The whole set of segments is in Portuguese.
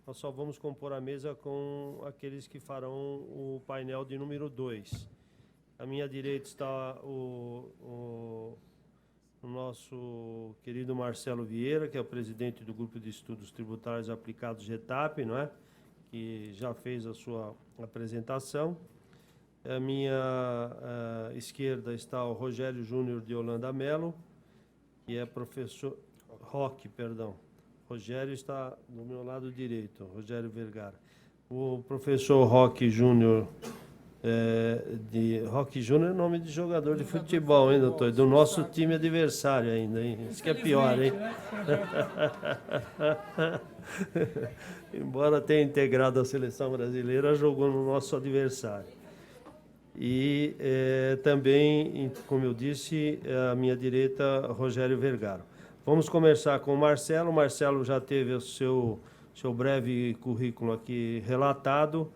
nós só vamos compor a mesa com aqueles que farão o painel de número 2. À minha direita está o nosso querido Marcelo Vieira, que é o presidente do Grupo de Estudos Tributários Aplicados GETAP, não é? Que já fez a sua apresentação. À minha esquerda está o Rogério Júnior de Holanda Melo, que é professor... Roque, perdão. Rogério está do meu lado direito, Rogério Vergara. O professor Roque Júnior... Roque Júnior é nome de jogador de futebol, hein, doutor? Do nosso time adversário ainda, hein? Isso que é pior, hein? Embora tenha integrado a seleção brasileira, jogou no nosso adversário. E também, como eu disse, à minha direita, Rogério Vergara. Vamos começar com o Marcelo. O Marcelo já teve o seu breve currículo aqui relatado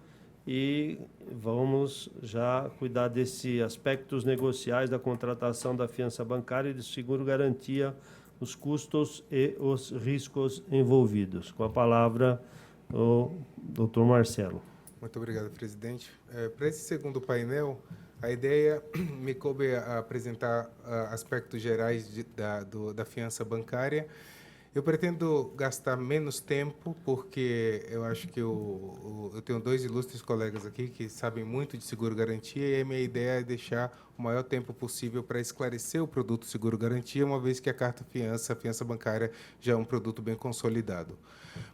e vamos já cuidar desses aspectos negociais da contratação da fiança bancária e do seguro-garantia, os custos e os riscos envolvidos. Com a palavra, o doutor Marcelo. Muito obrigado, presidente. Para esse segundo painel, a ideia me coube a apresentar aspectos gerais da fiança bancária. Eu pretendo gastar menos tempo, porque eu acho que eu tenho dois ilustres colegas aqui que sabem muito de seguro-garantia, e a minha ideia é deixar o maior tempo possível para esclarecer o produto seguro-garantia, uma vez que a fiança bancária, já é um produto bem consolidado.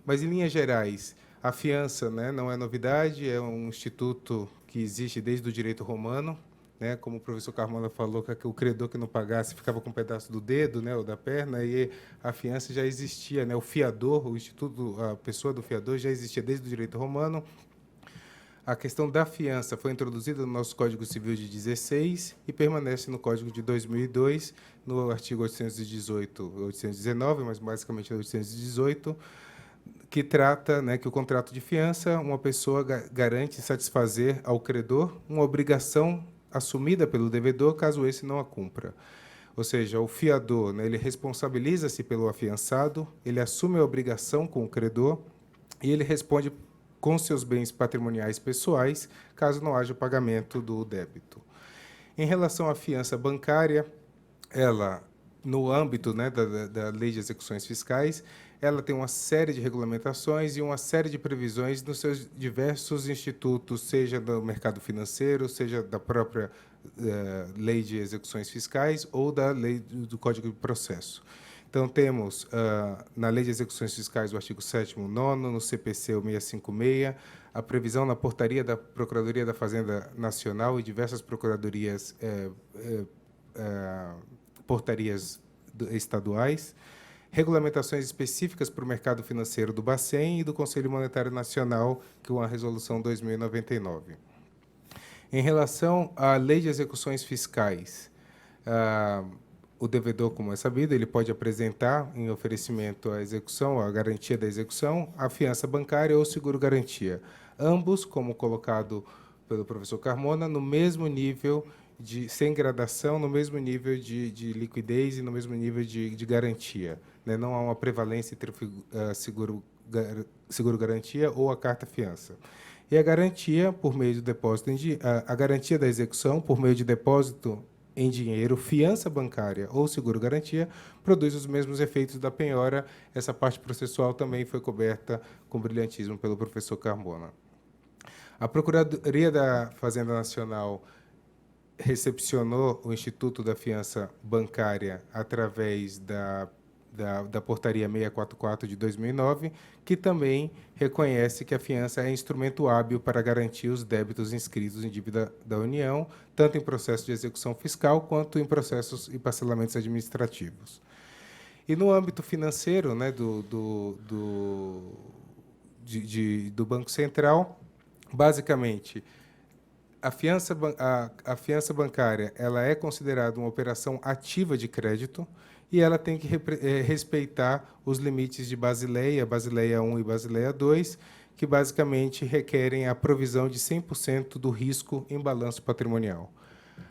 Mas, em linhas gerais, a fiança, né, não é novidade, é um instituto que existe desde o direito romano, né, como o professor Carmona falou, que o credor que não pagasse ficava com um pedaço do dedo, né, ou da perna, e a fiança já existia, né, o fiador, o instituto, a pessoa do fiador já existia desde o direito romano. A questão da fiança foi introduzida no nosso Código Civil de 16 e permanece no Código de 2002, no artigo 818, 819, mas basicamente 818, que trata, né, que o contrato de fiança, uma pessoa garante satisfazer ao credor uma obrigação assumida pelo devedor, caso esse não a cumpra. Ou seja, o fiador, né, ele responsabiliza-se pelo afiançado, ele assume a obrigação com o credor e ele responde com seus bens patrimoniais pessoais, caso não haja o pagamento do débito. Em relação à fiança bancária, ela, no âmbito, né, da Lei de Execuções Fiscais, ela tem uma série de regulamentações e uma série de previsões nos seus diversos institutos, seja do mercado financeiro, seja da própria Lei de Execuções Fiscais ou da Lei do Código de Processo. Então, temos, na Lei de Execuções Fiscais, o artigo 7º, 9º, no CPC, o 656, a previsão na portaria da Procuradoria da Fazenda Nacional e diversas procuradorias, portarias estaduais, regulamentações específicas para o mercado financeiro do Bacen e do Conselho Monetário Nacional, que é uma resolução 2099. Em relação à Lei de Execuções Fiscais, o devedor, como é sabido, ele pode apresentar em oferecimento à execução, a garantia da execução, a fiança bancária ou seguro-garantia. Ambos, como colocado pelo professor Carmona, no mesmo nível sem gradação, no mesmo nível de liquidez e no mesmo nível de garantia. Né? Não há uma prevalência entre seguro-garantia ou a carta-fiança. E a garantia, por meio de depósito a garantia da execução, por meio de depósito em dinheiro, fiança bancária ou seguro-garantia, produz os mesmos efeitos da penhora. Essa parte processual também foi coberta com brilhantismo pelo professor Carmona. A Procuradoria da Fazenda Nacional recepcionou o Instituto da Fiança Bancária através da Portaria 644 de 2009, que também reconhece que a fiança é instrumento hábil para garantir os débitos inscritos em dívida da União, tanto em processo de execução fiscal quanto em processos e parcelamentos administrativos. E no âmbito financeiro, né, do Banco Central, basicamente, a fiança bancária ela é considerada uma operação ativa de crédito e ela tem que respeitar os limites de Basileia 1 e Basileia 2, que basicamente requerem a provisão de 100% do risco em balanço patrimonial.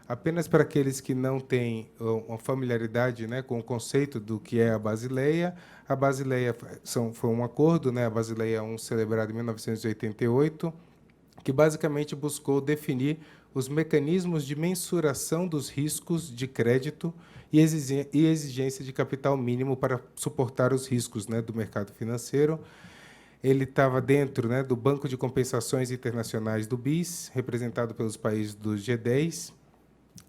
Apenas para aqueles que não têm uma familiaridade, né, com o conceito do que é a Basileia foi um acordo, né, a Basileia I, celebrado em 1988, que basicamente buscou definir os mecanismos de mensuração dos riscos de crédito e exigência de capital mínimo para suportar os riscos, né, do mercado financeiro. Ele estava dentro, né, do Banco de Compensações Internacionais do BIS, representado pelos países do G10,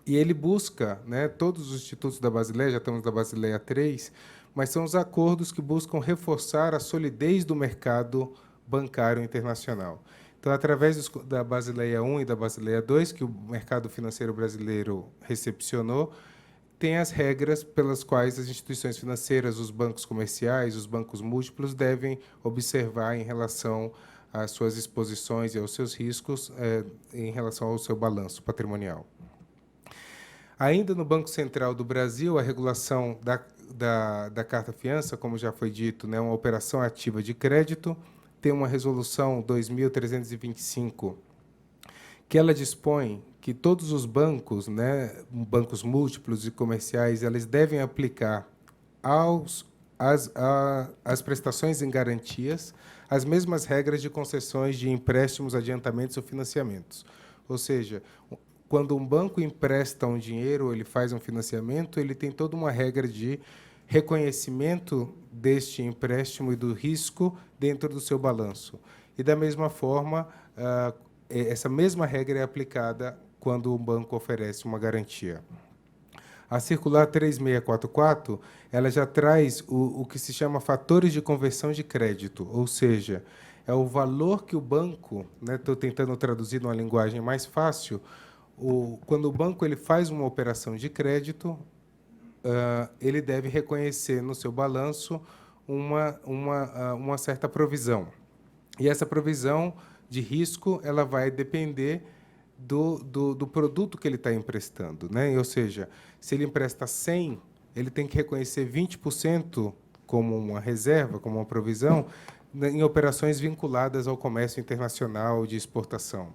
e ele busca, né, todos os institutos da Basileia, já estamos na Basileia III, mas são os acordos que buscam reforçar a solidez do mercado bancário internacional. Então, através da Basileia I e da Basileia II, que o mercado financeiro brasileiro recepcionou, tem as regras pelas quais as instituições financeiras, os bancos comerciais, os bancos múltiplos devem observar em relação às suas exposições e aos seus riscos em relação ao seu balanço patrimonial. Ainda no Banco Central do Brasil, a regulação da carta-fiança, como já foi dito, né, uma operação ativa de crédito, tem uma resolução 2325, que ela dispõe que todos os bancos, né, bancos múltiplos e comerciais, eles devem aplicar às prestações em garantias as mesmas regras de concessões de empréstimos, adiantamentos ou financiamentos. Ou seja, quando um banco empresta um dinheiro, ele faz um financiamento, ele tem toda uma regra de reconhecimento deste empréstimo e do risco dentro do seu balanço. E, da mesma forma, essa mesma regra é aplicada quando um banco oferece uma garantia. A circular 3644, ela já traz o que se chama fatores de conversão de crédito, ou seja, é o valor que o banco, né, estou tentando traduzir numa linguagem mais fácil, quando o banco ele faz uma operação de crédito, ele deve reconhecer no seu balanço uma certa provisão. E essa provisão de risco ela vai depender do produto que ele está emprestando, né? Ou seja, se ele empresta 100, ele tem que reconhecer 20% como uma reserva, como uma provisão, em operações vinculadas ao comércio internacional de exportação.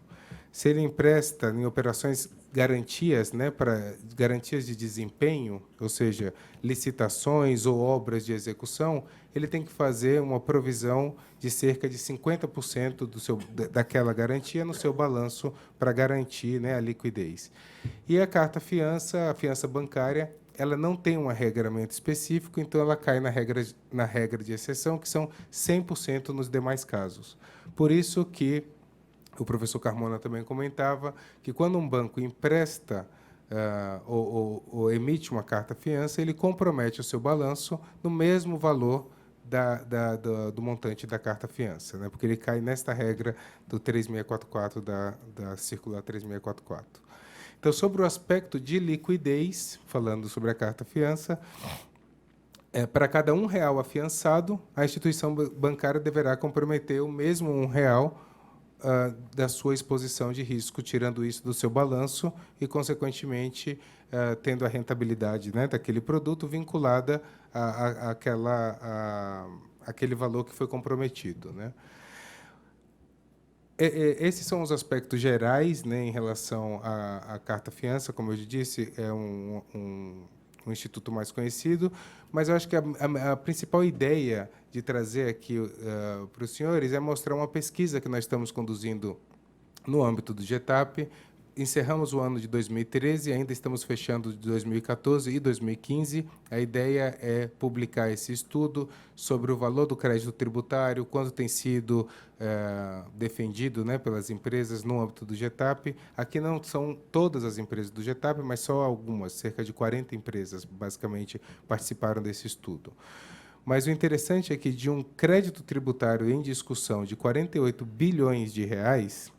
Se ele empresta em operações garantias, né, para garantias de desempenho, ou seja, licitações ou obras de execução, ele tem que fazer uma provisão de cerca de 50% daquela garantia no seu balanço para garantir, né, a liquidez. E a carta-fiança, a fiança bancária, ela não tem um regramento específico, então ela cai na regra de exceção, que são 100% nos demais casos. Por isso que o professor Carmona também comentava que quando um banco empresta ou emite uma carta-fiança, ele compromete o seu balanço no mesmo valor do montante da carta-fiança, né? Porque ele cai nesta regra do 3644, da circular 3644. Então, sobre o aspecto de liquidez, falando sobre a carta-fiança, para cada R$1 afiançado, a instituição bancária deverá comprometer o mesmo R$1 da sua exposição de risco, tirando isso do seu balanço e, consequentemente, tendo a rentabilidade, né, daquele produto vinculada àquele valor que foi comprometido, né? Esses são os aspectos gerais, né, em relação à carta-fiança. Como eu disse, é um instituto mais conhecido, mas eu acho que a principal ideia de trazer aqui para os senhores é mostrar uma pesquisa que nós estamos conduzindo no âmbito do GETAP. Encerramos o ano de 2013, ainda estamos fechando de 2014 e 2015. A ideia é publicar esse estudo sobre o valor do crédito tributário, quanto tem sido defendido, né, pelas empresas no âmbito do GETAP. Aqui não são todas as empresas do GETAP, mas só algumas, cerca de 40 empresas, basicamente, participaram desse estudo. Mas o interessante é que de um crédito tributário em discussão de 48 bilhões de reais,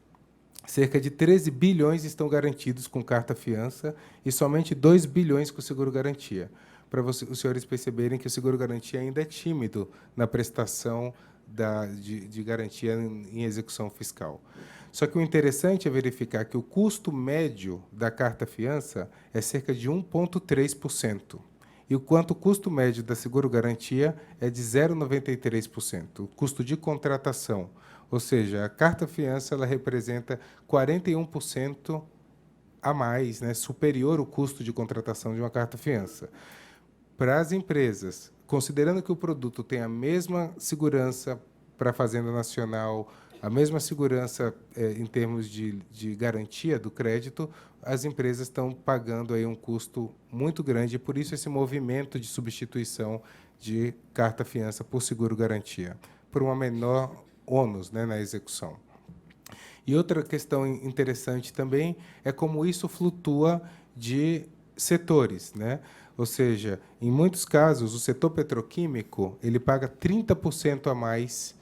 cerca de 13 bilhões estão garantidos com carta-fiança e somente 2 bilhões com seguro-garantia, para os senhores perceberem que o seguro-garantia ainda é tímido na prestação de garantia em execução fiscal. Só que o interessante é verificar que o custo médio da carta-fiança é cerca de 1,3%, e o custo médio da seguro-garantia é de 0,93%, o custo de contratação. Ou seja, a carta-fiança ela representa 41% a mais, né, superior o custo de contratação de uma carta-fiança. Para as empresas, considerando que o produto tem a mesma segurança para a Fazenda Nacional, a mesma segurança em termos de garantia do crédito, as empresas estão pagando aí um custo muito grande, e por isso esse movimento de substituição de carta-fiança por seguro-garantia, por uma menor ônus, né, na execução. E outra questão interessante também é como isso flutua de setores, né? Ou seja, em muitos casos, o setor petroquímico ele paga 30% a mais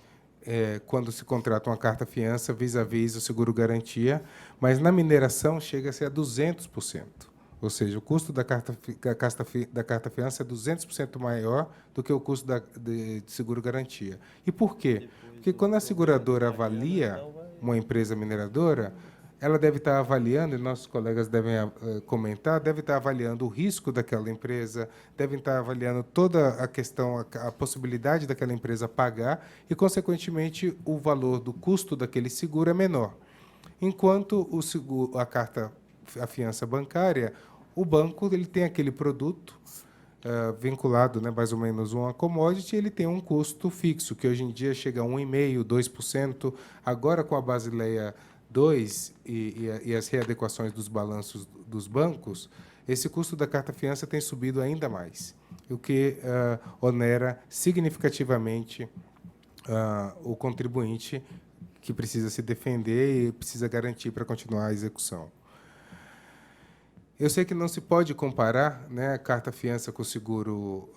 quando se contrata uma carta-fiança vis-à-vis o seguro-garantia, mas na mineração chega a ser a 200%. Ou seja, o custo da carta-fiança é 200% maior do que o custo de seguro-garantia. E por quê? Porque quando a seguradora avalia uma empresa mineradora, ela deve estar avaliando, e nossos colegas devem comentar, deve estar avaliando o risco daquela empresa, devem estar avaliando toda a questão, a possibilidade daquela empresa pagar e, consequentemente, o valor do custo daquele seguro é menor. Enquanto o seguro, a fiança bancária, o banco ele tem aquele produto vinculado, né, mais ou menos uma commodity, ele tem um custo fixo, que hoje em dia chega a 1,5%, 2%. Agora, com a Basileia 2 e as readequações dos balanços dos bancos, esse custo da carta-fiança tem subido ainda mais, o que onera significativamente o contribuinte que precisa se defender e precisa garantir para continuar a execução. Eu sei que não se pode comparar, né, carta-fiança com seguro,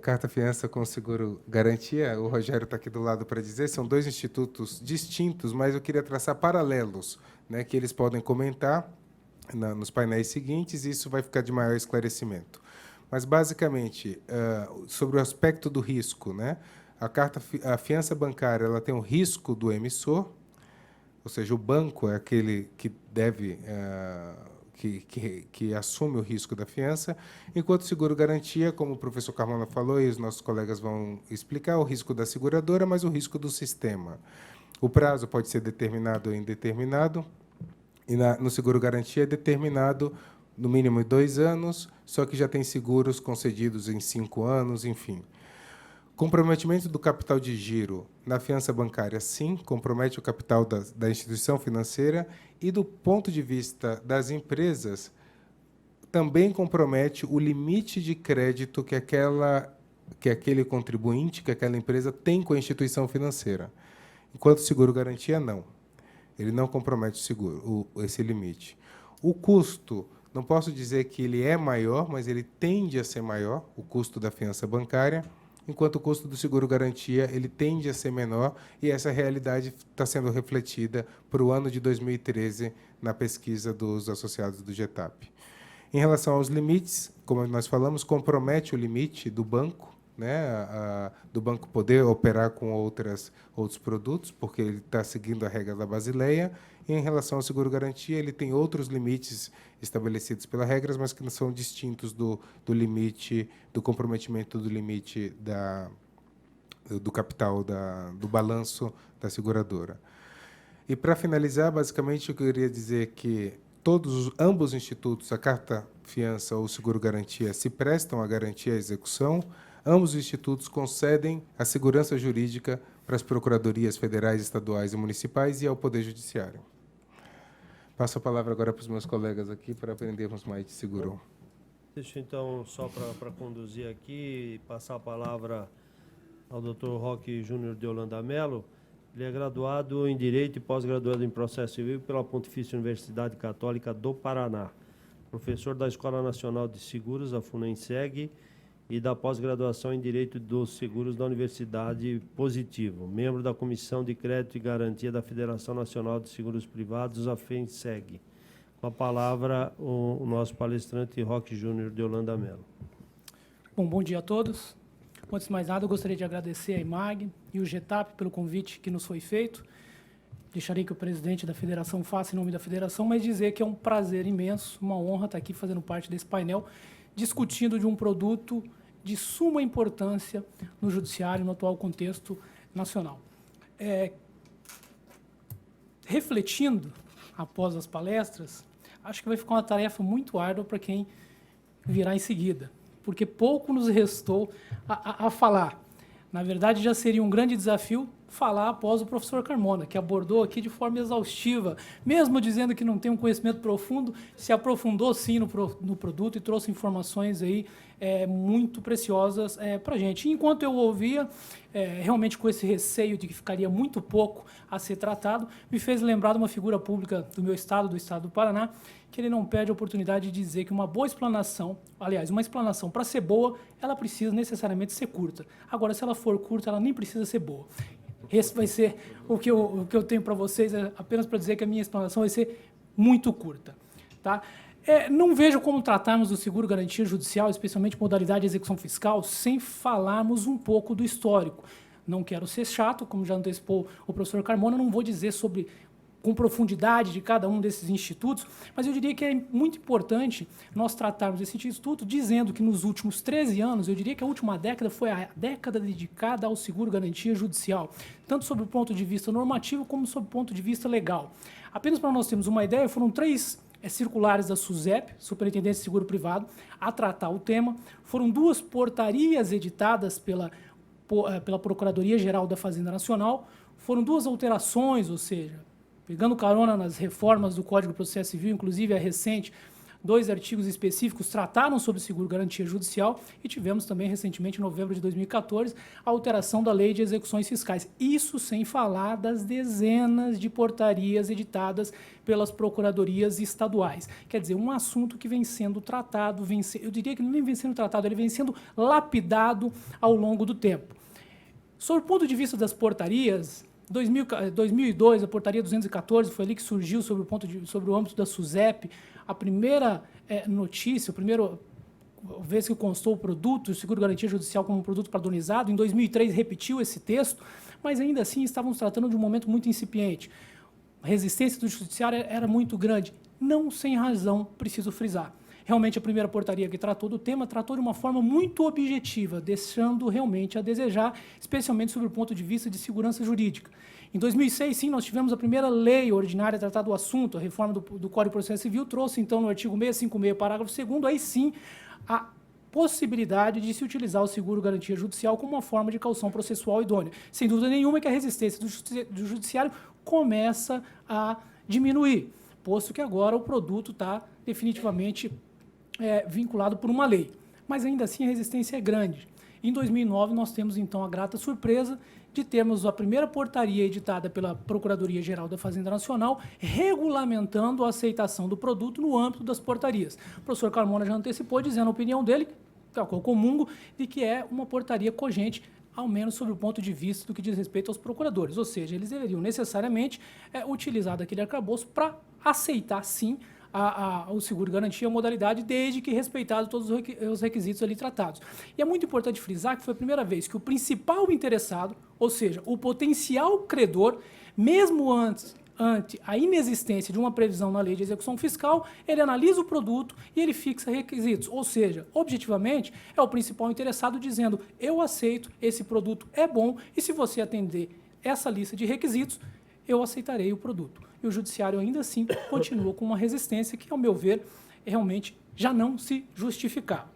carta-fiança com seguro garantia. O Rogério está aqui do lado para dizer, são dois institutos distintos, mas eu queria traçar paralelos, né, que eles podem comentar nos painéis seguintes, e isso vai ficar de maior esclarecimento. Mas, basicamente, sobre o aspecto do risco, né, a fiança bancária ela tem o risco do emissor, ou seja, o banco é aquele que deve... Que assume o risco da fiança, enquanto seguro-garantia, como o professor Carmona falou, e os nossos colegas vão explicar, o risco da seguradora, mas o risco do sistema. O prazo pode ser determinado ou indeterminado, e no seguro-garantia é determinado no mínimo em 2 anos, só que já tem seguros concedidos em 5 anos, enfim. Comprometimento do capital de giro na fiança bancária, sim, compromete o capital da instituição financeira, e, do ponto de vista das empresas, também compromete o limite de crédito que aquele contribuinte, que aquela empresa tem com a instituição financeira. Enquanto seguro-garantia, não. Ele não compromete esse limite. O custo, não posso dizer que ele é maior, mas ele tende a ser maior, o custo da fiança bancária, enquanto o custo do seguro-garantia ele tende a ser menor, e essa realidade está sendo refletida para o ano de 2013 na pesquisa dos associados do GETAP. Em relação aos limites, como nós falamos, compromete o limite do banco, né, do banco poder operar com outros produtos, porque ele está seguindo a regra da Basileia. E, em relação ao seguro-garantia, ele tem outros limites estabelecidos pelas regras, mas que não são distintos do limite, do comprometimento do limite do capital, do balanço da seguradora. E, para finalizar, basicamente, eu queria dizer que ambos os institutos, a carta-fiança ou o seguro-garantia, se prestam a garantir a execução. Ambos os institutos concedem a segurança jurídica para as procuradorias federais, estaduais e municipais e ao Poder Judiciário. Passo a palavra agora para os meus colegas aqui para aprendermos mais de seguro. Deixa, então, só para conduzir aqui, passar a palavra ao Dr. Roque Júnior de Holanda Melo. Ele é graduado em Direito e pós-graduado em Processo Civil pela Pontifícia Universidade Católica do Paraná. Professor da Escola Nacional de Seguros, a FUNENSEG, e da pós-graduação em Direito dos Seguros da Universidade Positivo. Membro da Comissão de Crédito e Garantia da Federação Nacional de Seguros Privados, a FENSEG. Com a palavra, o nosso palestrante, Roque Júnior de Holanda Melo. Bom dia a todos. Antes de mais nada, eu gostaria de agradecer a IMAG e o GETAP pelo convite que nos foi feito. Deixarei que o presidente da federação faça em nome da federação, mas dizer que é um prazer imenso, uma honra estar aqui fazendo parte desse painel, discutindo de um produto de suma importância no judiciário, no atual contexto nacional. Refletindo, após as palestras, acho que vai ficar uma tarefa muito árdua para quem virá em seguida, porque pouco nos restou a falar. Na verdade, já seria um grande desafio falar após o professor Carmona, que abordou aqui de forma exaustiva, mesmo dizendo que não tem um conhecimento profundo, se aprofundou sim no produto e trouxe informações aí muito preciosas para a gente. Enquanto eu ouvia, realmente com esse receio de que ficaria muito pouco a ser tratado, me fez lembrar de uma figura pública do estado do Paraná, que ele não perde a oportunidade de dizer que uma boa explanação, aliás, uma explanação para ser boa, ela precisa necessariamente ser curta. Agora, se ela for curta, ela nem precisa ser boa. Esse vai ser o que eu tenho para vocês, apenas para dizer que a minha explanação vai ser muito curta. Tá? Não vejo como tratarmos do seguro-garantia judicial, especialmente modalidade de execução fiscal, sem falarmos um pouco do histórico. Não quero ser chato, como já antecipou o professor Carmona, não vou dizer com profundidade de cada um desses institutos, mas eu diria que é muito importante nós tratarmos desse instituto dizendo que nos últimos 13 anos, eu diria que a última década foi a década dedicada ao seguro-garantia judicial, tanto sob o ponto de vista normativo como sob o ponto de vista legal. Apenas para nós termos uma ideia, foram 3 circulares da SUSEP, Superintendência de Seguro Privado, a tratar o tema. Foram 2 portarias editadas pela Procuradoria-Geral da Fazenda Nacional, foram 2 alterações, ou seja, pegando carona nas reformas do Código de Processo Civil, inclusive a recente, 2 artigos específicos trataram sobre seguro-garantia judicial e tivemos também recentemente, em novembro de 2014, a alteração da Lei de Execuções Fiscais. Isso sem falar das dezenas de portarias editadas pelas procuradorias estaduais. Quer dizer, um assunto que vem sendo tratado, eu diria que não vem sendo tratado, ele vem sendo lapidado ao longo do tempo. Sob o ponto de vista das portarias, 2002, a portaria 214 foi ali que surgiu sobre o âmbito da SUSEP, a primeira notícia, a primeira vez que constou o produto, o seguro-garantia judicial como um produto padronizado. Em 2003 repetiu esse texto, mas ainda assim estávamos tratando de um momento muito incipiente. A resistência do judiciário era muito grande, não sem razão, preciso frisar. Realmente, a primeira portaria que tratou do tema tratou de uma forma muito objetiva, deixando realmente a desejar, especialmente sob o ponto de vista de segurança jurídica. Em 2006, sim, nós tivemos a primeira lei ordinária a tratar do assunto, a reforma do Código de Processo Civil trouxe, então, no artigo 656, parágrafo 2º, aí sim, a possibilidade de se utilizar o seguro-garantia judicial como uma forma de caução processual idônea. Sem dúvida nenhuma que a resistência do judiciário começa a diminuir, posto que agora o produto está definitivamente vinculado por uma lei. Mas ainda assim a resistência é grande. Em 2009 nós temos então a grata surpresa de termos a primeira portaria editada pela Procuradoria-Geral da Fazenda Nacional regulamentando a aceitação do produto no âmbito das portarias. O professor Carmona já antecipou dizendo a opinião dele, a qual comungo, de que é uma portaria cogente, ao menos sob o ponto de vista do que diz respeito aos procuradores. Ou seja, eles deveriam necessariamente utilizar daquele arcabouço para aceitar, sim, o seguro-garantia, a modalidade, desde que respeitado todos os requisitos ali tratados. E é muito importante frisar que foi a primeira vez que o principal interessado, ou seja, o potencial credor, mesmo ante a inexistência de uma previsão na lei de execução fiscal, ele analisa o produto e ele fixa requisitos. Ou seja, objetivamente, é o principal interessado dizendo: eu aceito, esse produto é bom e se você atender essa lista de requisitos, eu aceitarei o produto. E o judiciário ainda assim continua com uma resistência que, ao meu ver, realmente já não se justificava.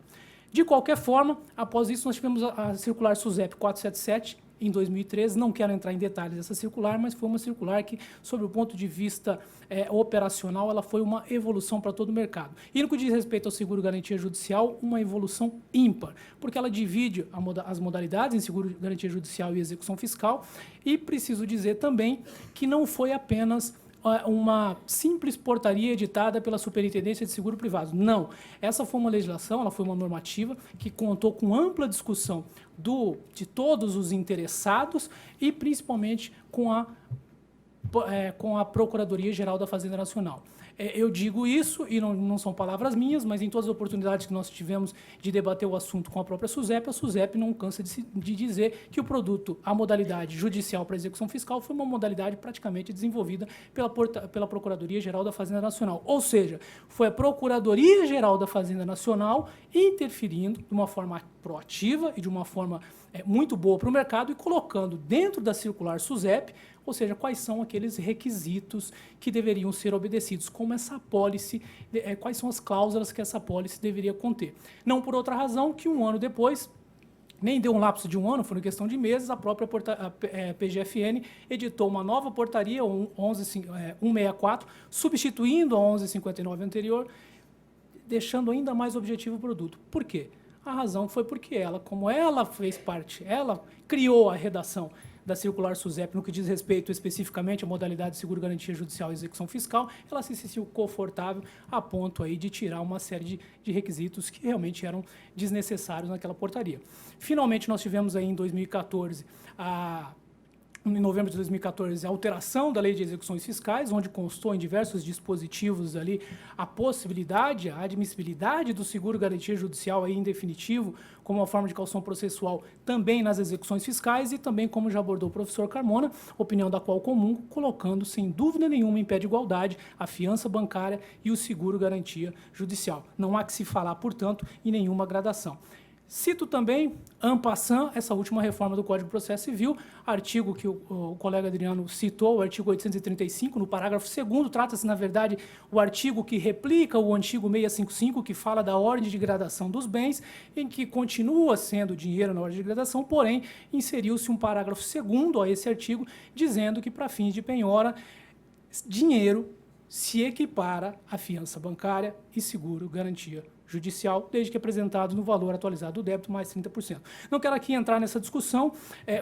De qualquer forma, após isso nós tivemos a circular SUSEP 477, em 2013, não quero entrar em detalhes dessa circular, mas foi uma circular que, sob o ponto de vista operacional, ela foi uma evolução para todo o mercado. E no que diz respeito ao seguro-garantia judicial, uma evolução ímpar, porque ela divide as modalidades em seguro-garantia judicial e execução fiscal, e preciso dizer também que não foi apenas uma simples portaria editada pela Superintendência de Seguro Privado. Não. Essa foi uma legislação, ela foi uma normativa que contou com ampla discussão de todos os interessados e principalmente com a Procuradoria-Geral da Fazenda Nacional. Eu digo isso, e não são palavras minhas, mas em todas as oportunidades que nós tivemos de debater o assunto com a própria SUSEP, a SUSEP não cansa de dizer que o produto, a modalidade judicial para execução fiscal, foi uma modalidade praticamente desenvolvida pela Procuradoria-Geral da Fazenda Nacional. Ou seja, foi a Procuradoria-Geral da Fazenda Nacional interferindo de uma forma proativa e de uma forma muito boa para o mercado e colocando dentro da circular SUSEP, ou seja, quais são aqueles requisitos que deveriam ser obedecidos, como como essa apólice, quais são as cláusulas que essa apólice deveria conter. Não por outra razão que um ano depois, nem deu um lapso de um ano, foi uma questão de meses, a própria PGFN editou uma nova portaria, 164, substituindo a 1159 anterior, deixando ainda mais objetivo o produto. Por quê? A razão foi porque ela, como ela fez parte, ela criou a redação da circular SUSEP no que diz respeito especificamente à modalidade de seguro, garantia judicial e execução fiscal, ela se sentiu confortável a ponto aí de tirar uma série de requisitos que realmente eram desnecessários naquela portaria. Finalmente, nós tivemos aí em 2014 em novembro de 2014, a alteração da Lei de Execuções Fiscais, onde constou em diversos dispositivos ali a possibilidade, a admissibilidade do seguro garantia judicial aí em definitivo, como uma forma de caução processual também nas execuções fiscais e também, como já abordou o professor Carmona, opinião da qual comungo, colocando sem dúvida nenhuma em pé de igualdade a fiança bancária e o seguro garantia judicial. Não há que se falar, portanto, em nenhuma gradação. Cito também, en passant, essa última reforma do Código de Processo Civil, artigo que o colega Adriano citou, o artigo 835, no parágrafo 2º, trata-se, na verdade, o artigo que replica o antigo 655, que fala da ordem de gradação dos bens, em que continua sendo dinheiro na ordem de gradação, porém, inseriu-se um parágrafo 2º a esse artigo, dizendo que, para fins de penhora, dinheiro se equipara à fiança bancária e seguro garantia judicial, desde que apresentado no valor atualizado do débito mais 30%. Não quero aqui entrar nessa discussão,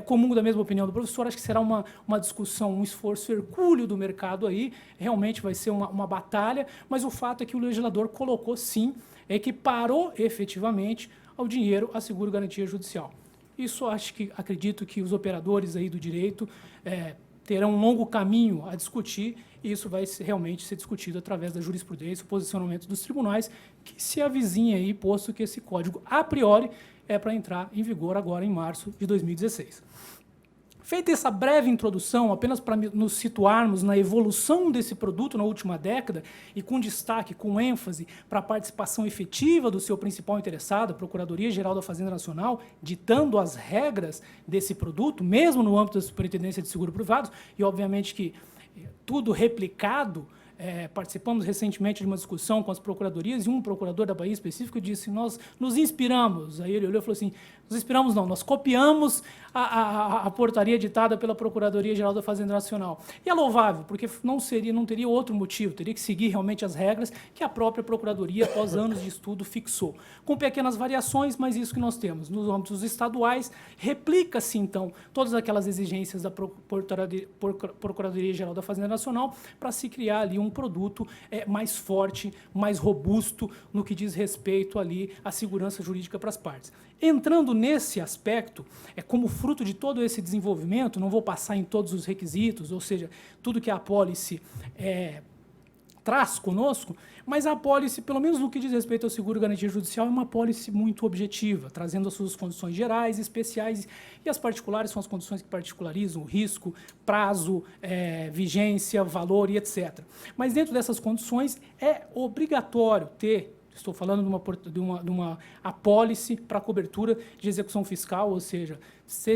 comungo da mesma opinião do professor, acho que será uma discussão, um esforço hercúleo do mercado aí, realmente vai ser uma batalha, mas o fato é que o legislador colocou sim, equiparou efetivamente ao dinheiro a seguro garantia judicial. Isso acredito que os operadores aí do direito terão um longo caminho a discutir, e isso vai realmente ser discutido através da jurisprudência, o posicionamento dos tribunais, que se avizinha aí, posto que esse código, a priori, é para entrar em vigor agora em março de 2016. Feita essa breve introdução, apenas para nos situarmos na evolução desse produto na última década, e com destaque, com ênfase, para a participação efetiva do seu principal interessado, a Procuradoria-Geral da Fazenda Nacional, ditando as regras desse produto, mesmo no âmbito da Superintendência de Seguros Privados, e obviamente que tudo replicado. Participamos recentemente de uma discussão com as procuradorias, e um procurador da Bahia específico disse: nós nos inspiramos. Aí ele olhou e falou assim: nos inspiramos não, nós copiamos a portaria ditada pela Procuradoria-Geral da Fazenda Nacional. E é louvável, porque não teria outro motivo, teria que seguir realmente as regras que a própria Procuradoria, após anos de estudo, fixou. Com pequenas variações, mas isso que nós temos. Nos âmbitos estaduais, replica-se, então, todas aquelas exigências da Procuradoria-Geral da Fazenda Nacional para se criar ali um produto mais forte, mais robusto no que diz respeito ali à segurança jurídica para as partes. Entrando nesse aspecto, como fruto de todo esse desenvolvimento, não vou passar em todos os requisitos, ou seja, tudo que a apólice traz conosco, mas a apólice, pelo menos no que diz respeito ao seguro garantia judicial, é uma apólice muito objetiva, trazendo as suas condições gerais, especiais, e as particulares são as condições que particularizam o risco, prazo, vigência, valor e etc. Mas dentro dessas condições é obrigatório ter, estou falando de uma apólice para cobertura de execução fiscal, ou seja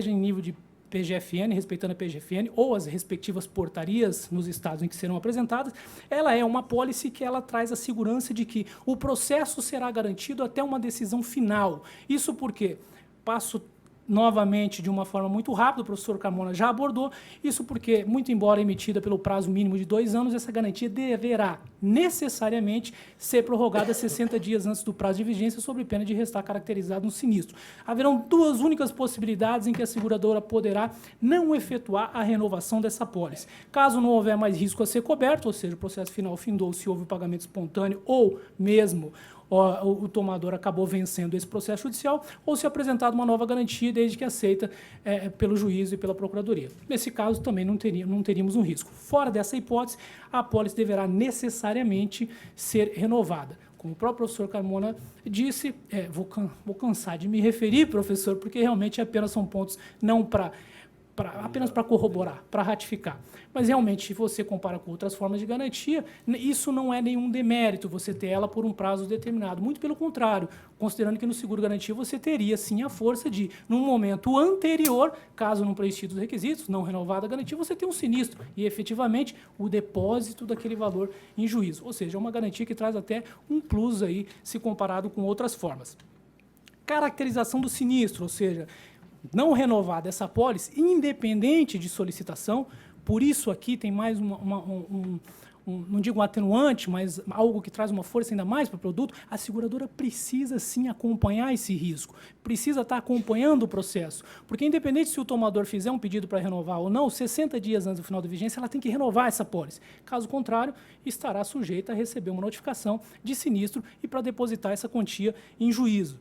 em nível de PGFN, respeitando a PGFN, ou as respectivas portarias nos estados em que serão apresentadas, ela é uma apólice que ela traz a segurança de que o processo será garantido até uma decisão final. Isso porque, passo novamente de uma forma muito rápida, o professor Carmona já abordou, isso porque, muito embora emitida pelo prazo mínimo de 2 anos, essa garantia deverá necessariamente ser prorrogada 60 dias antes do prazo de vigência, sob pena de restar caracterizado no sinistro. Haverão 2 únicas possibilidades em que a seguradora poderá não efetuar a renovação dessa apólice. Caso não houver mais risco a ser coberto, ou seja, o processo final findou se houve o pagamento espontâneo ou mesmo o tomador acabou vencendo esse processo judicial, ou se apresentada uma nova garantia, desde que aceita pelo juízo e pela procuradoria. Nesse caso, também não teríamos um risco. Fora dessa hipótese, a apólice deverá necessariamente ser renovada. Como o próprio professor Carmona disse, vou cansar de me referir, professor, porque realmente apenas são pontos não para apenas para corroborar, para ratificar. Mas, realmente, se você compara com outras formas de garantia, isso não é nenhum demérito, você ter ela por um prazo determinado. Muito pelo contrário, considerando que no seguro-garantia você teria, sim, a força de, num momento anterior, caso não preenchidos os requisitos, não renovada a garantia, você tem um sinistro e, efetivamente, o depósito daquele valor em juízo. Ou seja, é uma garantia que traz até um plus aí, se comparado com outras formas. Caracterização do sinistro, ou seja, não renovada essa apólice, independente de solicitação, por isso aqui tem mais não digo um atenuante, mas algo que traz uma força ainda mais para o produto, a seguradora precisa sim acompanhar esse risco, precisa estar acompanhando o processo, porque independente se o tomador fizer um pedido para renovar ou não, 60 dias antes do final da vigência, ela tem que renovar essa apólice. Caso contrário, estará sujeita a receber uma notificação de sinistro e para depositar essa quantia em juízo.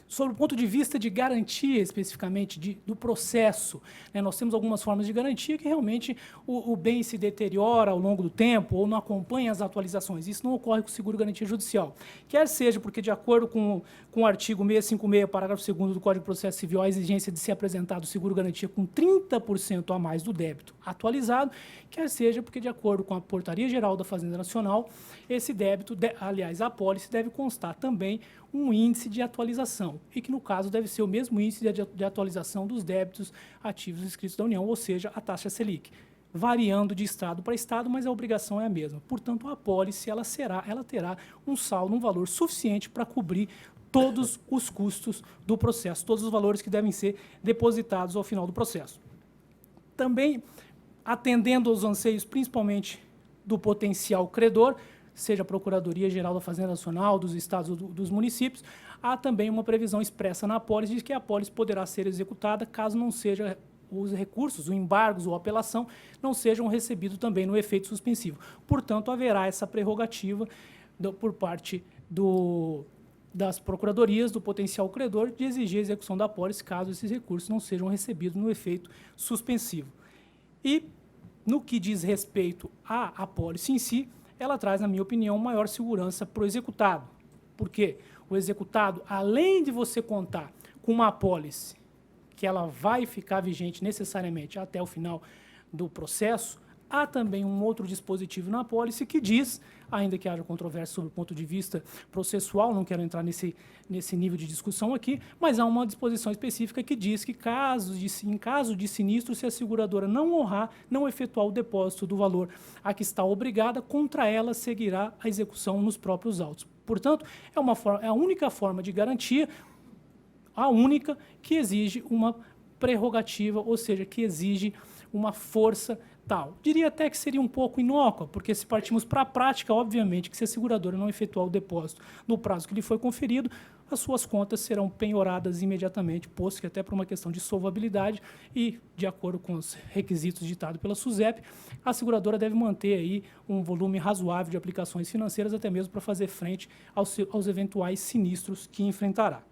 Sobre o ponto de vista de garantia, especificamente, do processo, né, nós temos algumas formas de garantia que realmente o bem se deteriora ao longo do tempo ou não acompanha as atualizações. Isso não ocorre com o seguro-garantia judicial. Quer seja porque, de acordo com o artigo 656, parágrafo 2º do Código de Processo Civil, a exigência de ser apresentado o seguro-garantia com 30% a mais do débito atualizado, quer seja porque, de acordo com a Portaria Geral da Fazenda Nacional, esse débito, aliás, a apólice deve constar também um índice de atualização, e que, no caso, deve ser o mesmo índice de atualização dos débitos ativos inscritos da União, ou seja, a taxa Selic, variando de estado para estado, mas a obrigação é a mesma. Portanto, a apólice ela terá um saldo, um valor suficiente para cobrir todos os custos do processo, todos os valores que devem ser depositados ao final do processo. Também, atendendo aos anseios, principalmente do potencial credor, seja a Procuradoria-Geral da Fazenda Nacional, dos estados ou dos municípios, há também uma previsão expressa na apólice de que a apólice poderá ser executada caso não seja os recursos, os embargos ou apelação, não sejam recebidos também no efeito suspensivo. Portanto, haverá essa prerrogativa por parte das procuradorias, do potencial credor, de exigir a execução da apólice caso esses recursos não sejam recebidos no efeito suspensivo. E, no que diz respeito à apólice em si, ela traz, na minha opinião, maior segurança para o executado. Por quê? O executado, além de você contar com uma apólice que ela vai ficar vigente necessariamente até o final do processo, há também um outro dispositivo na apólice que diz, ainda que haja controvérsia sobre o ponto de vista processual, não quero entrar nesse nível de discussão aqui, mas há uma disposição específica que diz que, em caso de sinistro, se a seguradora não honrar, não efetuar o depósito do valor a que está obrigada, contra ela seguirá a execução nos próprios autos. Portanto, é a única forma de garantia, a única que exige uma prerrogativa, ou seja, que exige uma força tal. Diria até que seria um pouco inócua, porque se partimos para a prática, obviamente, que se a seguradora não efetuar o depósito no prazo que lhe foi conferido, as suas contas serão penhoradas imediatamente, posto que até por uma questão de solvabilidade e, de acordo com os requisitos ditados pela SUSEP, a seguradora deve manter aí um volume razoável de aplicações financeiras, até mesmo para fazer frente aos eventuais sinistros que enfrentará.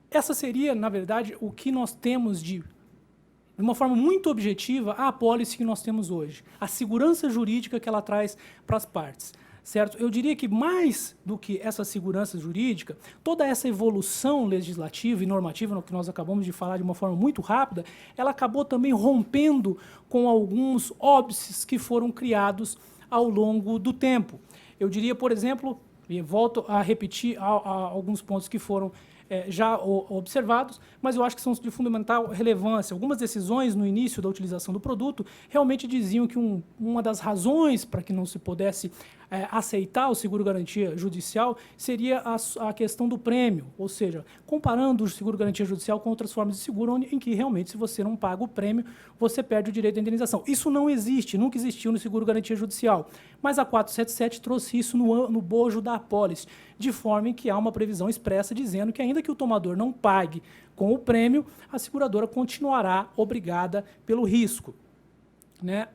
Essa seria, na verdade, o que nós temos de uma forma muito objetiva, a apólice que nós temos hoje, a segurança jurídica que ela traz para as partes. Certo? Eu diria que mais do que essa segurança jurídica, toda essa evolução legislativa e normativa, no que nós acabamos de falar de uma forma muito rápida, ela acabou também rompendo com alguns óbices que foram criados ao longo do tempo. Eu diria, por exemplo, e volto a repetir alguns pontos que foram já observados, mas eu acho que são de fundamental relevância. Algumas decisões no início da utilização do produto realmente diziam que uma das razões para que não se pudesse aceitar o seguro-garantia judicial seria a questão do prêmio, ou seja, comparando o seguro-garantia judicial com outras formas de seguro, em que realmente, se você não paga o prêmio, você perde o direito à indenização. Isso não existe, nunca existiu no seguro-garantia judicial, mas a 477 trouxe isso no bojo da apólice, de forma em que há uma previsão expressa dizendo que, ainda que o tomador não pague com o prêmio, a seguradora continuará obrigada pelo risco, né?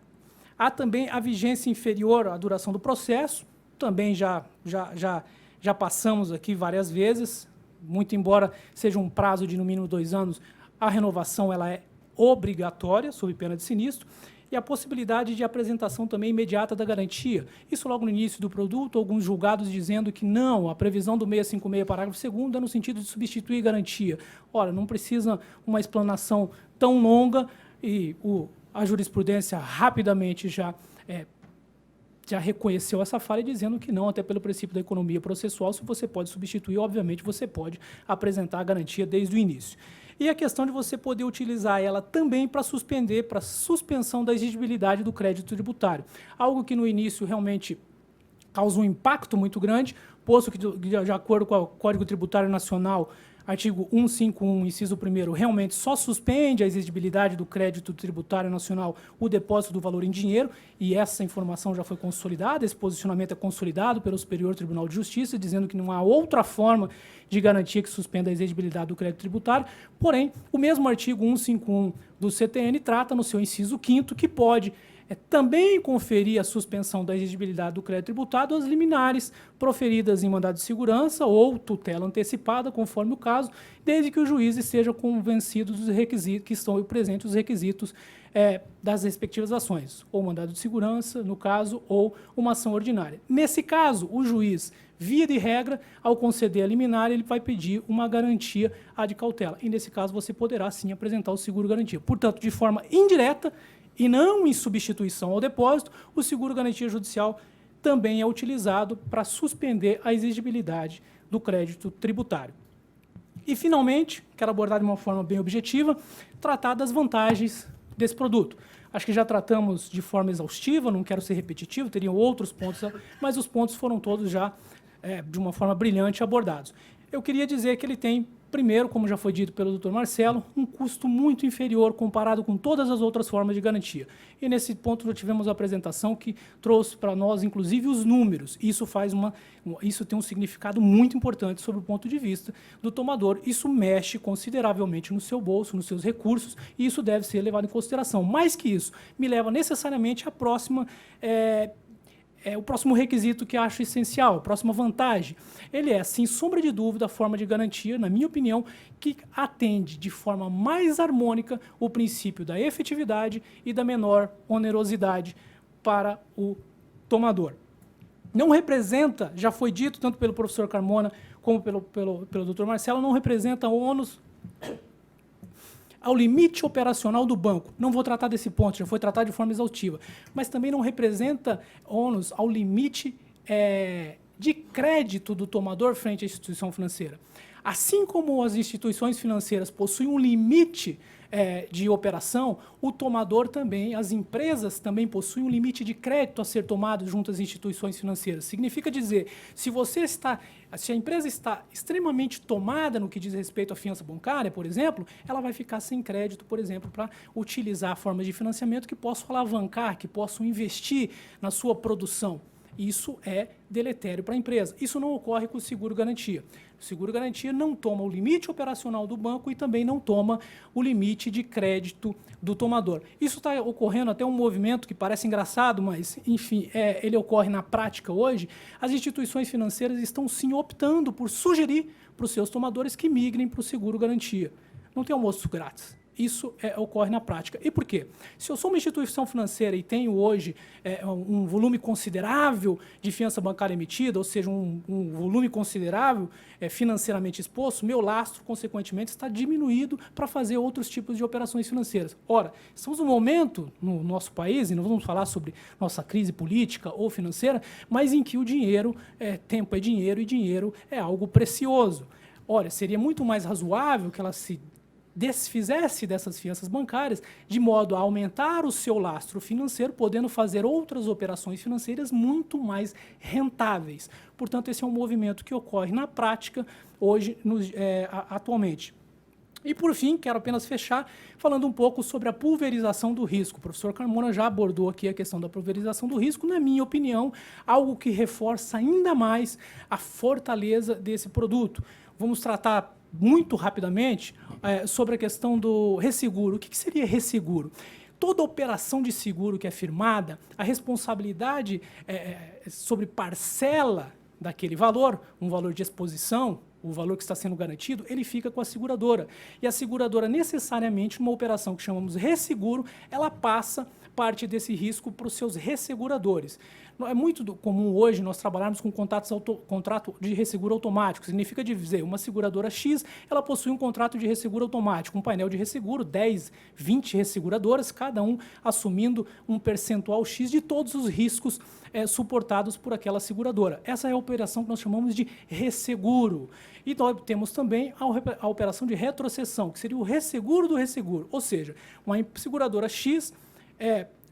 Há também a vigência inferior à duração do processo, também já passamos aqui várias vezes, muito embora seja um prazo de no mínimo 2 anos, a renovação ela é obrigatória, sob pena de sinistro, e a possibilidade de apresentação também imediata da garantia. Isso logo no início do produto, alguns julgados dizendo que não, a previsão do 656, parágrafo 2º, é no sentido de substituir garantia. Ora, não precisa uma explanação tão longa e a jurisprudência rapidamente já reconheceu essa falha, dizendo que não, até pelo princípio da economia processual, se você pode substituir, obviamente você pode apresentar a garantia desde o início. E a questão de você poder utilizar ela também para suspender, para suspensão da exigibilidade do crédito tributário. Algo que no início realmente causa um impacto muito grande, posto que, de acordo com o Código Tributário Nacional, artigo 151, inciso 1º, realmente só suspende a exigibilidade do crédito tributário nacional o depósito do valor em dinheiro, e essa informação já foi consolidada, esse posicionamento é consolidado pelo Superior Tribunal de Justiça, dizendo que não há outra forma de garantia que suspenda a exigibilidade do crédito tributário, porém, o mesmo artigo 151 do CTN trata no seu inciso 5º que pode também conferir a suspensão da exigibilidade do crédito tributário às liminares proferidas em mandado de segurança ou tutela antecipada, conforme o caso, desde que o juiz esteja convencido dos requisitos que estão presentes, os requisitos das respectivas ações, ou mandado de segurança, no caso, ou uma ação ordinária. Nesse caso, o juiz, via de regra, ao conceder a liminar, ele vai pedir uma garantia ad cautela. E, nesse caso, você poderá, sim, apresentar o seguro-garantia. Portanto, de forma indireta, e não em substituição ao depósito, o seguro-garantia judicial também é utilizado para suspender a exigibilidade do crédito tributário. E, finalmente, quero abordar de uma forma bem objetiva, tratar das vantagens desse produto. Acho que já tratamos de forma exaustiva, não quero ser repetitivo, teriam outros pontos, mas os pontos foram todos já, de uma forma brilhante, abordados. Eu queria dizer que ele tem, primeiro, como já foi dito pelo Dr. Marcelo, um custo muito inferior comparado com todas as outras formas de garantia. E nesse ponto já tivemos a apresentação que trouxe para nós, inclusive, os números. Isso tem um significado muito importante sobre o ponto de vista do tomador. Isso mexe consideravelmente no seu bolso, nos seus recursos, e isso deve ser levado em consideração. Mais que isso, me leva necessariamente à próxima... o próximo requisito que acho essencial, a próxima vantagem. Ele é, sem sombra de dúvida, a forma de garantia, na minha opinião, que atende de forma mais harmônica o princípio da efetividade e da menor onerosidade para o tomador. Não representa, já foi dito tanto pelo professor Carmona como pelo Dr. Marcelo, não representa ônus ao limite operacional do banco. Não vou tratar desse ponto, já foi tratado de forma exaustiva. Mas também não representa ônus ao limite de crédito do tomador frente à instituição financeira. Assim como as instituições financeiras possuem um limite de operação, o tomador também, as empresas também possuem um limite de crédito a ser tomado junto às instituições financeiras. Significa dizer, se a empresa está extremamente tomada no que diz respeito à fiança bancária, por exemplo, ela vai ficar sem crédito, por exemplo, para utilizar formas de financiamento que possam alavancar, que possam investir na sua produção. Isso é deletério para a empresa. Isso não ocorre com o seguro-garantia. O seguro-garantia não toma o limite operacional do banco e também não toma o limite de crédito do tomador. Isso está ocorrendo até um movimento que parece engraçado, mas, enfim, ele ocorre na prática hoje. As instituições financeiras estão, sim, optando por sugerir para os seus tomadores que migrem para o seguro-garantia. Não tem almoço grátis. Isso ocorre na prática. E por quê? Se eu sou uma instituição financeira e tenho hoje um volume considerável de fiança bancária emitida, ou seja, um volume considerável financeiramente exposto, meu lastro, consequentemente, está diminuído para fazer outros tipos de operações financeiras. Ora, estamos num momento no nosso país, e não vamos falar sobre nossa crise política ou financeira, mas em que o dinheiro, tempo é dinheiro e dinheiro é algo precioso. Ora, seria muito mais razoável que ela se desfizesse dessas fianças bancárias, de modo a aumentar o seu lastro financeiro, podendo fazer outras operações financeiras muito mais rentáveis. Portanto, esse é um movimento que ocorre na prática hoje, atualmente. E, por fim, quero apenas fechar falando um pouco sobre a pulverização do risco. O professor Carmona já abordou aqui a questão da pulverização do risco, na minha opinião, algo que reforça ainda mais a fortaleza desse produto. Vamos tratar muito rapidamente sobre a questão do resseguro. O que seria resseguro? Toda operação de seguro que é firmada, a responsabilidade sobre parcela daquele valor, um valor de exposição, o valor que está sendo garantido, ele fica com a seguradora. E a seguradora, necessariamente, numa operação que chamamos resseguro, ela passa parte desse risco para os seus resseguradores. É muito comum hoje nós trabalharmos com contrato de resseguro automático. Significa dizer, uma seguradora X, ela possui um contrato de resseguro automático, um painel de resseguro, 10, 20 resseguradoras, cada um assumindo um percentual X de todos os riscos suportados por aquela seguradora. Essa é a operação que nós chamamos de resseguro. E nós temos também a operação de retrocessão, que seria o resseguro do resseguro. Ou seja, uma seguradora X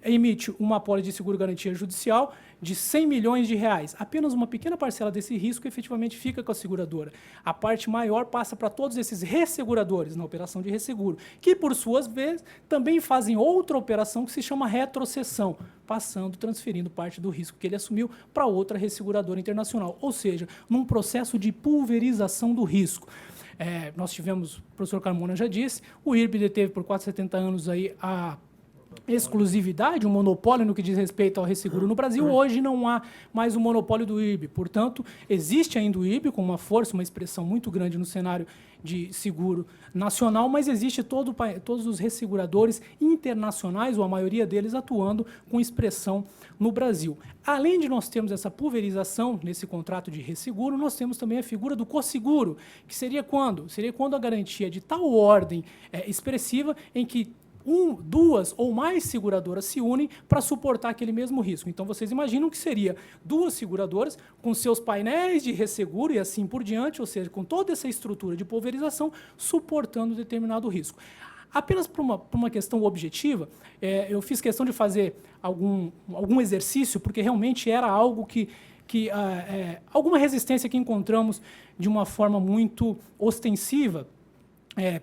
emite uma apólice de seguro-garantia judicial de 100 milhões de reais. Apenas uma pequena parcela desse risco efetivamente fica com a seguradora. A parte maior passa para todos esses resseguradores na operação de resseguro, que, por suas vezes, também fazem outra operação que se chama retrocessão, transferindo parte do risco que ele assumiu para outra resseguradora internacional. Ou seja, num processo de pulverização do risco. Nós tivemos, o professor Carmona já disse, o IRB deteve por 470 anos aí a exclusividade, um monopólio no que diz respeito ao resseguro no Brasil. Hoje não há mais o monopólio do IRB. Portanto, existe ainda o IRB com uma força, uma expressão muito grande no cenário de seguro nacional, mas existe todos os resseguradores internacionais, ou a maioria deles, atuando com expressão no Brasil. Além de nós termos essa pulverização nesse contrato de resseguro, nós temos também a figura do cosseguro, que seria quando? Seria quando a garantia é de tal ordem expressiva em que duas ou mais seguradoras se unem para suportar aquele mesmo risco. Então, vocês imaginam que seria duas seguradoras com seus painéis de resseguro e assim por diante, ou seja, com toda essa estrutura de pulverização, suportando determinado risco. Apenas por uma questão objetiva, eu fiz questão de fazer algum exercício, porque realmente era algo que alguma resistência que encontramos de uma forma muito ostensiva,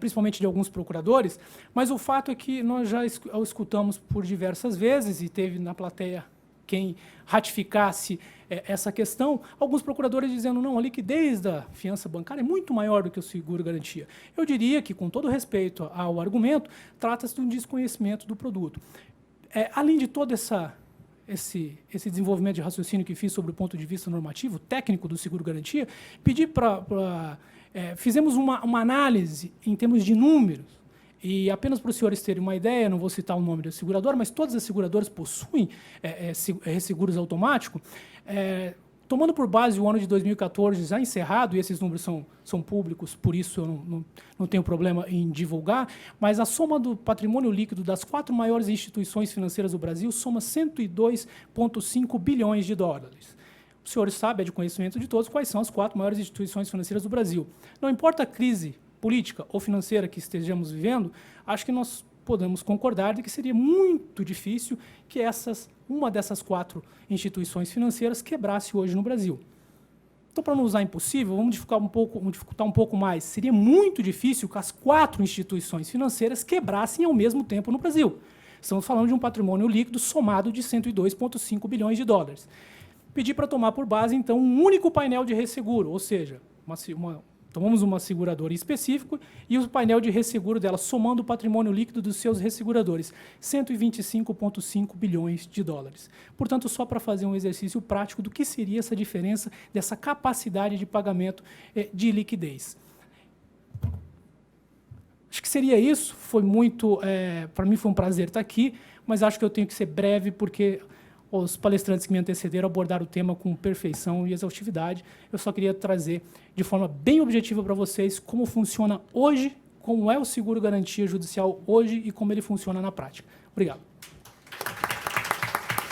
principalmente de alguns procuradores, mas o fato é que nós já o escutamos por diversas vezes e teve na plateia quem ratificasse essa questão, alguns procuradores dizendo, não, a liquidez da fiança bancária é muito maior do que o seguro-garantia. Eu diria que, com todo respeito ao argumento, trata-se de um desconhecimento do produto. Além de todo esse desenvolvimento de raciocínio que fiz sobre o ponto de vista normativo, técnico do seguro-garantia, pedi fizemos uma análise em termos de números, e apenas para os senhores terem uma ideia, não vou citar o nome da seguradora, mas todas as seguradoras possuem resseguros automáticos, tomando por base o ano de 2014 já encerrado, e esses números são públicos, por isso eu não tenho problema em divulgar, mas a soma do patrimônio líquido das 4 maiores instituições financeiras do Brasil soma 102,5 bilhões de dólares. Os senhores sabem, é de conhecimento de todos, quais são as 4 maiores instituições financeiras do Brasil. Não importa a crise política ou financeira que estejamos vivendo, acho que nós podemos concordar de que seria muito difícil que uma dessas 4 instituições financeiras quebrasse hoje no Brasil. Então, para não usar impossível, vamos dificultar um pouco mais. Seria muito difícil que as 4 instituições financeiras quebrassem ao mesmo tempo no Brasil. Estamos falando de um patrimônio líquido somado de 102,5 bilhões de dólares. Pedi para tomar por base, então, um único painel de resseguro, ou seja, tomamos uma seguradora em específico e o painel de resseguro dela, somando o patrimônio líquido dos seus resseguradores, 125,5 bilhões de dólares. Portanto, só para fazer um exercício prático do que seria essa diferença dessa capacidade de pagamento de liquidez. Acho que seria isso. Foi muito, para mim foi um prazer estar aqui, mas acho que eu tenho que ser breve porque os palestrantes que me antecederam abordaram o tema com perfeição e exaustividade. Eu só queria trazer de forma bem objetiva para vocês como funciona hoje, como é o seguro-garantia judicial hoje e como ele funciona na prática. Obrigado.